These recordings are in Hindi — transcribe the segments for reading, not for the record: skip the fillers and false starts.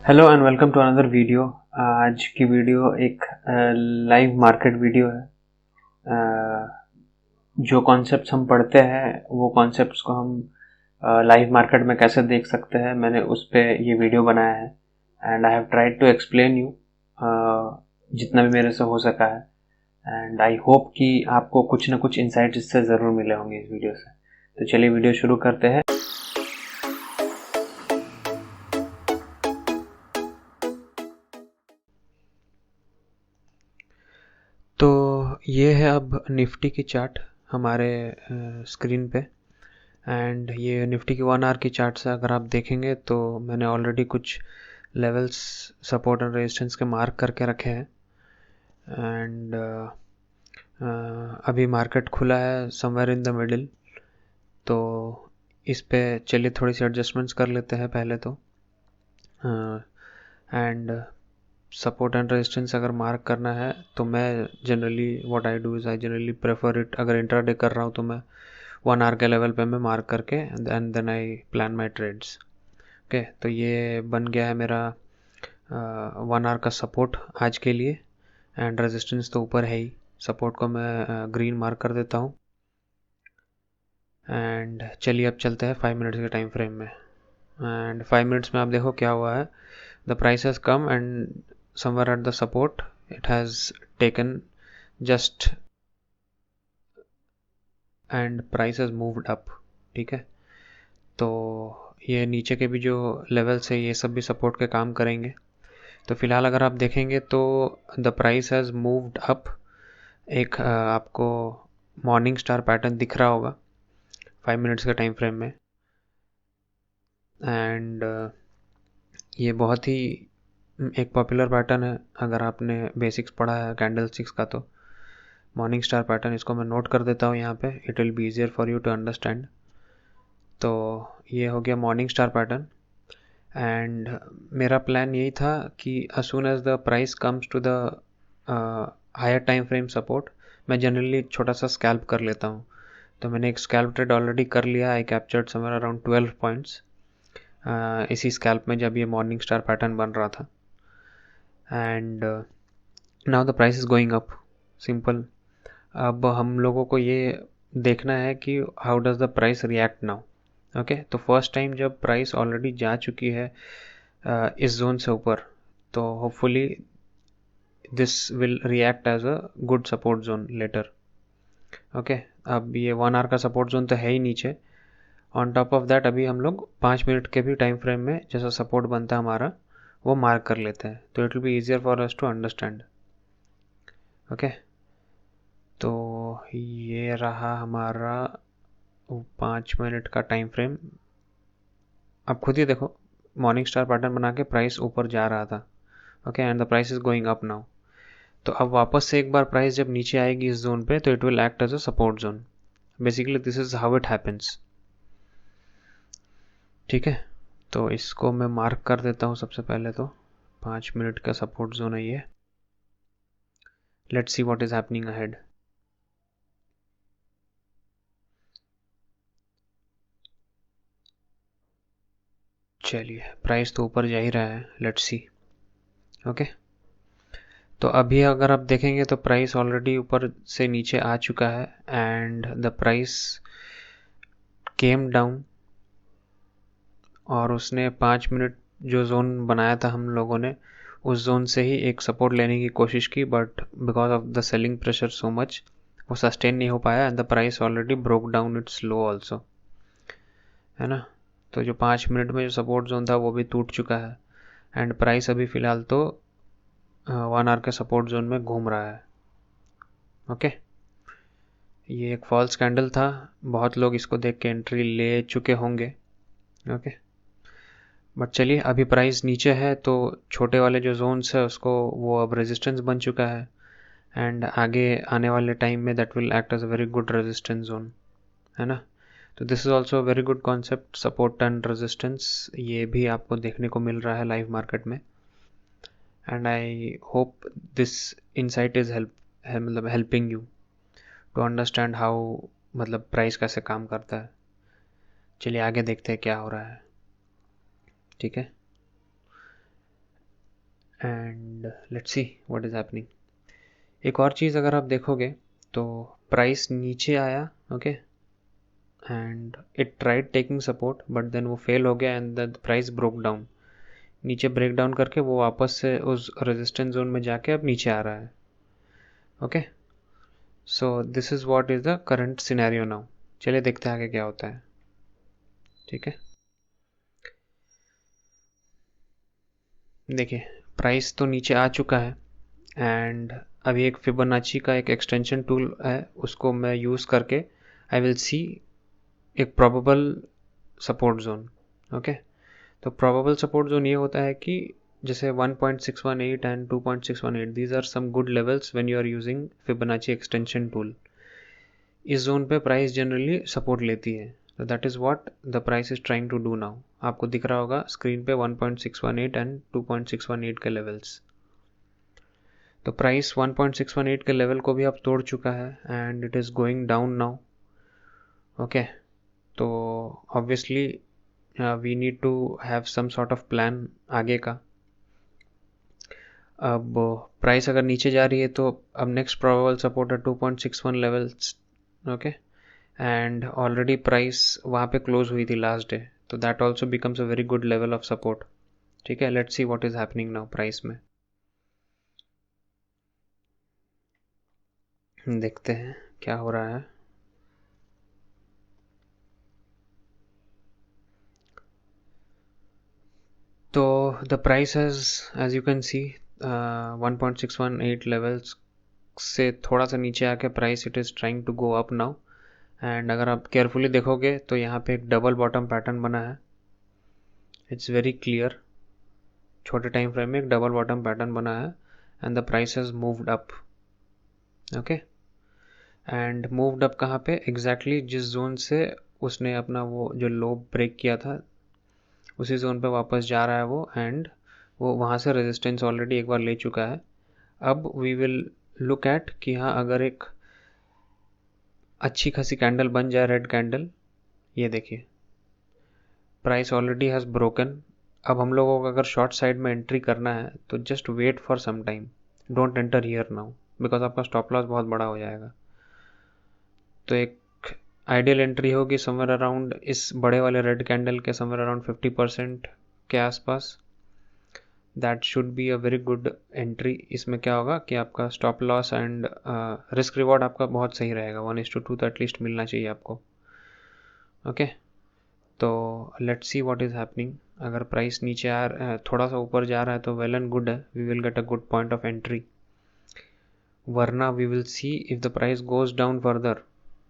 Hello and welcome to another video. आज की वीडियो एक लाइव मार्केट वीडियो है। जो कॉन्सेप्ट्स हम पढ़ते हैं वो कॉन्सेप्ट्स को हम लाइव मार्केट में कैसे देख सकते हैं, मैंने उस पर ये वीडियो बनाया है and I have tried to explain you जितना भी मेरे से हो सका है। एंड आई होप कि आपको कुछ ना कुछ इंसाइट्स इससे ज़रूर मिले होंगे इस वीडियो से। तो चलिए वीडियो शुरू करते हैं। तो ये है अब निफ्टी की चार्ट हमारे स्क्रीन पे। एंड ये निफ्टी की 1 आवर की चार्ट से अगर आप देखेंगे तो मैंने ऑलरेडी कुछ लेवल्स सपोर्ट एंड रेजिस्टेंस के मार्क करके रखे हैं। एंड अभी मार्केट खुला है समवेयर इन द मिडिल। तो इस पे चलिए थोड़ी सी एडजस्टमेंट्स कर लेते हैं पहले तो। एंड सपोर्ट एंड रेजिस्टेंस अगर मार्क करना है तो मैं generally what I do is I generally prefer it, अगर इंट्राडे कर रहा हूँ तो मैं 1 आवर के लेवल पे मैं मार्क करके and then I plan my trades. Okay, तो ये बन गया है मेरा 1 आवर का सपोर्ट आज के लिए। एंड रेजिस्टेंस तो ऊपर है ही, सपोर्ट को मैं ग्रीन मार्क कर देता हूँ। एंड चलिए अब चलते हैं 5 मिनट्स के टाइम फ्रेम में। एंड 5 मिनट्स में आप देखो क्या हुआ है। The price has come and somewhere at the support it has taken just and price has moved up। ठीक है, तो ये नीचे के भी जो लेवल्स है ये सब भी सपोर्ट के काम करेंगे। तो फिलहाल अगर आप देखेंगे तो the price has moved up. एक आपको मॉर्निंग स्टार पैटर्न दिख रहा होगा 5 मिनट्स के टाइम फ्रेम में। एंड ये बहुत ही एक पॉपुलर पैटर्न है, अगर आपने बेसिक्स पढ़ा है कैंडल स्टिक्स का तो मॉर्निंग स्टार पैटर्न। इसको मैं नोट कर देता हूँ यहाँ पे, it will be easier for you to understand. तो ये हो गया मॉर्निंग स्टार पैटर्न। एंड मेरा प्लान यही था कि as soon as the price comes to the higher time frame support मैं जनरली छोटा सा स्कैल्प कर लेता हूँ। तो मैंने एक स्कैल्प ट्रेड ऑलरेडी कर लिया। I captured somewhere around 12 points इसी स्कैल्प में जब ये मॉर्निंग स्टार पैटर्न बन रहा था। And now the price is going up, simple. अब हम लोगों को ये देखना है कि how does the price react now. Okay, तो फर्स्ट टाइम जब प्राइस ऑलरेडी जा चुकी है इस जोन से ऊपर, तो hopefully this will react as a good support zone later. Okay, अब ये 1 आवर का सपोर्ट जोन तो है ही नीचे। ऑन टॉप ऑफ दैट अभी हम लोग 5 मिनट के भी टाइम फ्रेम में जैसा सपोर्ट बनता है हमारा वो मार्क कर लेते हैं, तो it will be easier for us to understand. Okay, तो ये रहा हमारा 5 मिनट का टाइम फ्रेम। अब खुद ही देखो, मॉर्निंग स्टार पैटर्न बना के प्राइस ऊपर जा रहा था। Okay, and the price is going up now. तो अब वापस से एक बार प्राइस जब नीचे आएगी इस जोन पे तो it will act as a support zone. Basically this is how it happens. ठीक है, तो इसको मैं मार्क कर देता हूँ सबसे पहले तो। 5 मिनट का सपोर्ट जोन है ये। Let's see what is happening ahead. चलिए, प्राइस तो ऊपर जा ही रहा है, लेट्स सी। ओके, तो अभी अगर आप देखेंगे तो प्राइस ऑलरेडी ऊपर से नीचे आ चुका है and the price came down. और उसने 5 मिनट जो जोन बनाया था हम लोगों ने, उस जोन से ही एक सपोर्ट लेने की कोशिश की, but because of the selling pressure so much वो सस्टेन नहीं हो पाया and the price already broke down it's low also, है ना। तो जो 5 मिनट में जो सपोर्ट जोन था वो भी टूट चुका है एंड प्राइस अभी फ़िलहाल तो 1 आवर के सपोर्ट जोन में घूम रहा है। ओके, ये एक फॉल्स कैंडल था, बहुत लोग इसको देख के एंट्री ले चुके होंगे। ओके, बट चलिए अभी प्राइस नीचे है तो छोटे वाले जो जोन्स है उसको वो अब रेजिस्टेंस बन चुका है एंड आगे आने वाले टाइम में that will act as a very good resistance zone, है ना। तो this is also very good concept, support and resistance. ये भी आपको देखने को मिल रहा है लाइव मार्केट में and I hope this insight is मतलब helping you to understand how मतलब प्राइस कैसे काम करता है। चलिए आगे देखते हैं क्या हो रहा है। ठीक है, and let's see what is happening. एक और चीज़ अगर आप देखोगे तो प्राइस नीचे आया, okay, and it tried taking support but then वो फेल हो गया and the price broke down. नीचे ब्रेक डाउन करके वो वापस से उस रेजिस्टेंस जोन में जाके अब नीचे आ रहा है। Okay, so this is what is the current scenario now. चलिए देखते हैं आगे क्या होता है। ठीक है, देखिए प्राइस तो नीचे आ चुका है एंड अभी एक फिबोनाची का एक एक्सटेंशन टूल है, उसको मैं यूज़ करके आई विल सी एक प्रोबेबल सपोर्ट जोन। ओके, तो प्रोबेबल सपोर्ट जोन ये होता है कि जैसे 1.618 and 2.618, these are some good levels when you are using Fibonacci extension tool. इस जोन पे प्राइस जनरली सपोर्ट लेती है, तो that is what the price is trying to do now. आपको दिख रहा होगा स्क्रीन पे 1.618 एंड 2.618 के लेवल्स। तो प्राइस 1.618 के लेवल को भी अब तोड़ चुका है and it is going down now. Okay, तो obviously we need to have some sort of plan आगे का। अब प्राइस अगर नीचे जा रही है तो अब नेक्स्ट प्रोबेबल सपोर्ट है 2.61 levels. Okay, and already price वहाँ पे क्लोज हुई थी लास्ट डे, तो that also becomes a very good level of support. ठीक है, let's see what is happening now price में। देखते हैं क्या हो रहा है। तो the price has, as you can see, 1.618 levels से थोड़ा सा नीचे आके price it is trying to go up now. And अगर आप केयरफुली देखोगे तो यहाँ पे एक डबल बॉटम पैटर्न बना है, इट्स वेरी क्लियर। छोटे टाइम फ्रेम में एक डबल बॉटम पैटर्न बना है and the price has moved up. Okay, and moved up कहाँ पे एग्जैक्टली जिस जोन से उसने अपना वो जो लो ब्रेक किया था उसी जोन पे वापस जा रहा है वो, एंड वो वहाँ से रेजिस्टेंस ऑलरेडी एक बार ले चुका है। अब वी विल लुक एट कि हाँ अगर एक अच्छी खासी कैंडल बन जाए, रेड कैंडल, ये देखिए प्राइस ऑलरेडी हैज़ ब्रोकन। अब हम लोगों को अगर शॉर्ट साइड में एंट्री करना है तो just wait for some time, don't enter here now because आपका स्टॉप लॉस बहुत बड़ा हो जाएगा। तो एक आइडियल एंट्री होगी समवेयर अराउंड इस बड़े वाले रेड कैंडल के समवेयर अराउंड 50% के आसपास। That should be a very good entry. इसमें क्या होगा कि आपका stop loss and risk reward आपका बहुत सही रहेगा, 1:2 तो एटलीस्ट मिलना चाहिए आपको। ओके, तो let's see what is happening. अगर प्राइस नीचे थोड़ा सा ऊपर जा रहा है तो वेल एंड गुड है, we will get a good point of entry. वरना we will see if the price goes down further,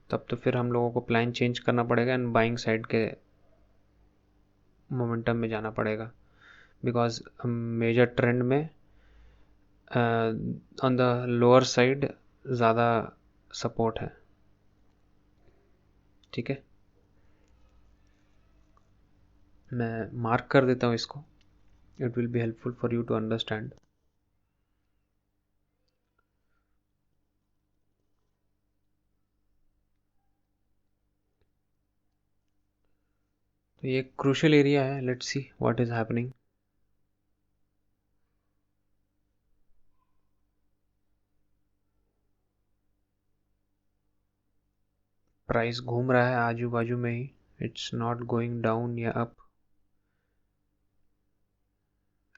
तब तो फिर हम लोगों को प्लान चेंज करना पड़ेगा एंड बाइंग साइड के मोमेंटम में जाना पड़ेगा, बिकॉज मेजर ट्रेंड में ऑन द लोअर साइड ज़्यादा सपोर्ट है। ठीक है, मैं मार्क कर देता हूँ इसको, it will be helpful for you to understand. तो ये क्रूशियल एरिया है, let's see what is happening. Price घूम रहा है आजू बाजू में ही, इट्स नॉट गोइंग डाउन या अप।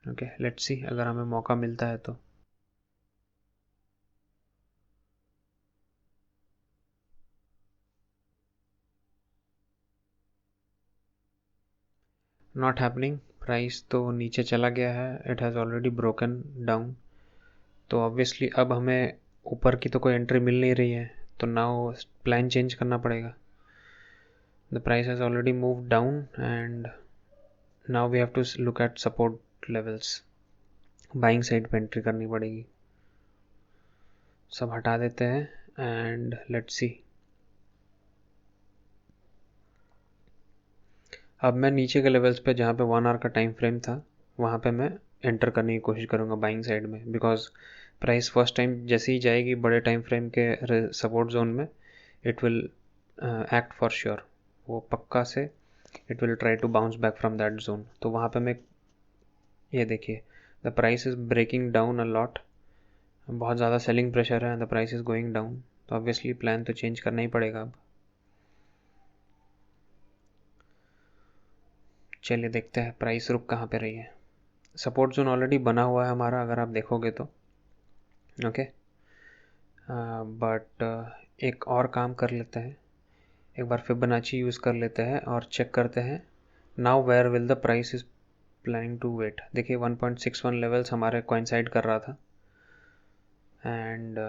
ओके, लेट्स सी अगर हमें मौका मिलता है तो। नॉट हैपनिंग, प्राइस तो नीचे चला गया है, it has already broken down. तो ऑब्वियसली अब हमें ऊपर की तो कोई एंट्री मिल नहीं रही है, तो नाउ प्लान चेंज करना पड़ेगा। The price has already move down and now we have to look at support levels. Buying side पे एंट्री करनी पड़ेगी। सब हटा देते हैं एंड लेट्स सी। अब मैं नीचे के लेवल्स पे जहाँ पे 1 आवर का टाइम फ्रेम था वहाँ पे मैं एंटर करने की कोशिश करूँगा बाइंग साइड में, बिकॉज प्राइस फर्स्ट टाइम जैसे ही जाएगी बड़े टाइम फ्रेम के सपोर्ट जोन में, it will act for sure, वो पक्का से it will try to bounce back from that zone. तो वहाँ पे मैं, ये देखिए the price is breaking down a lot, बहुत ज़्यादा सेलिंग प्रेशर है, the price is going down, तो ऑब्वियसली प्लान तो चेंज करना ही पड़ेगा अब। चलिए देखते हैं प्राइस रुक कहाँ पे रही है। सपोर्ट जोन ऑलरेडी बना हुआ है हमारा, अगर आप देखोगे तो ओके। बट एक और काम कर लेते हैं, एक बार फिबोनाची यूज़ कर लेते हैं और चेक करते हैं now where will the price is planning to wait. देखिए 1.61 लेवल्स हमारे कोइंसाइड कर रहा था, and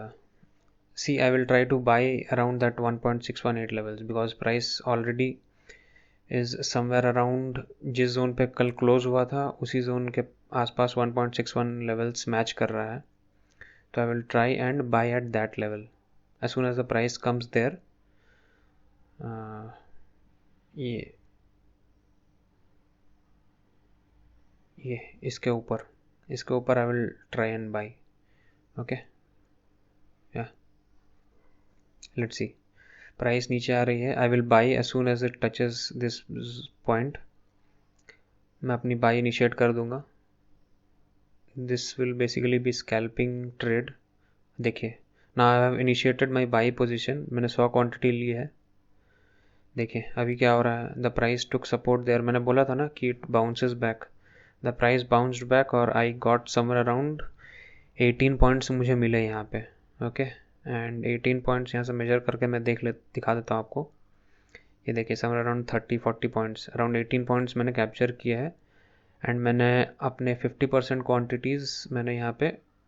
see I will try to buy around that 1.618 levels because price already is somewhere around जिस जोन पे कल क्लोज हुआ था उसी जोन के आसपास 1.61 लेवल्स मैच कर रहा है, तो I will try and buy at that level as soon as the price comes there। ये इसके ऊपर I will try and buy। okay, yeah, let's see। Price नीचे आ रही है, I will buy as soon as it touches this point, मैं अपनी बाई इनिशिएट कर दूंगा। This will basically be scalping trade. देखिए ना I have initiated my buy position, मैंने 100 क्वांटिटी ली है। देखिए अभी क्या हो रहा है, the price took support there, मैंने बोला था ना कि it bounces back, the price bounced back और I got somewhere around 18 points मुझे मिले यहाँ पे। ओके, एंड 18 पॉइंट्स यहाँ से मेजर करके मैं दिखा देता हूँ आपको। ये देखिए somewhere around 30-40 points, around 18 points मैंने कैप्चर किया है, एंड मैंने अपने 50% क्वांटिटीज़ मैंने यहाँ पे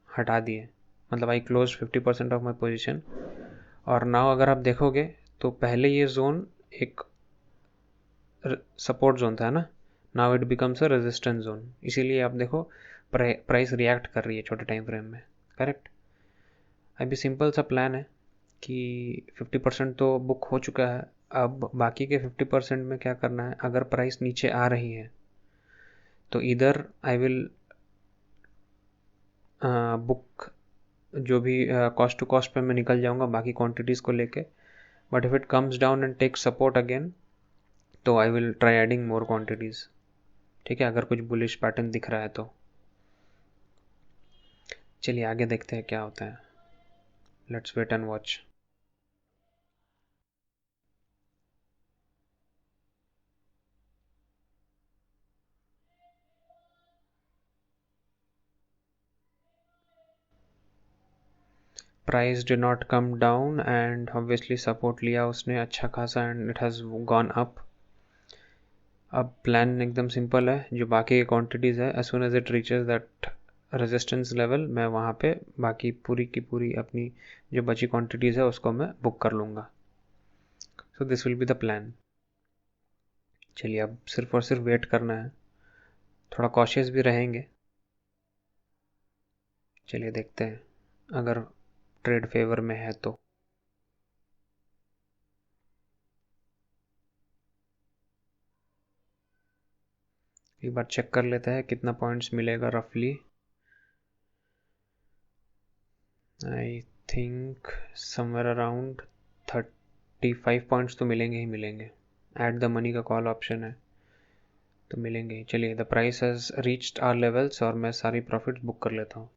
हटा दिए, मतलब आई क्लोज 50% ऑफ माई पोजीशन। और नाउ अगर आप देखोगे तो पहले ये जोन एक सपोर्ट जोन था ना, now it becomes a resistance zone, इसीलिए आप देखो प्राइस रिएक्ट कर रही है छोटे टाइम फ्रेम में। करेक्ट। अभी सिंपल सा प्लान है कि 50% तो बुक हो चुका है, अब बाकी के 50% में क्या करना है, अगर प्राइस नीचे आ रही है तो इधर आई विल बुक, जो भी कॉस्ट टू कॉस्ट पे मैं निकल जाऊंगा बाकी क्वांटिटीज़ को लेके, but if it comes down and take support again तो I will try adding more quantities. ठीक है, अगर कुछ बुलिश पैटर्न दिख रहा है तो। चलिए आगे देखते हैं क्या होता है, let's wait and watch. Price did not come down and obviously support लिया उसने अच्छा खासा and it has gone up. अब प्लान एकदम सिंपल है, जो बाकी की क्वांटिटीज़ है as soon as it reaches that resistance level, मैं वहाँ पे बाकी पूरी की पूरी अपनी जो बची क्वांटिटीज़ है उसको मैं बुक कर लूँगा। So this will be the plan. चलिए अब सिर्फ और सिर्फ वेट करना है, थोड़ा कॉशियस भी रहेंगे। चलिए देखते हैं अगर ट्रेड फेवर में है तो। एक बार चेक कर लेते हैं कितना पॉइंट्स मिलेगा रफली। I think somewhere around 35 points तो मिलेंगे ही मिलेंगे, ऐड द मनी का कॉल ऑप्शन है तो मिलेंगे ही। चलिए the price has reached our levels और मैं सारी प्रॉफिट्स बुक कर लेता हूँ।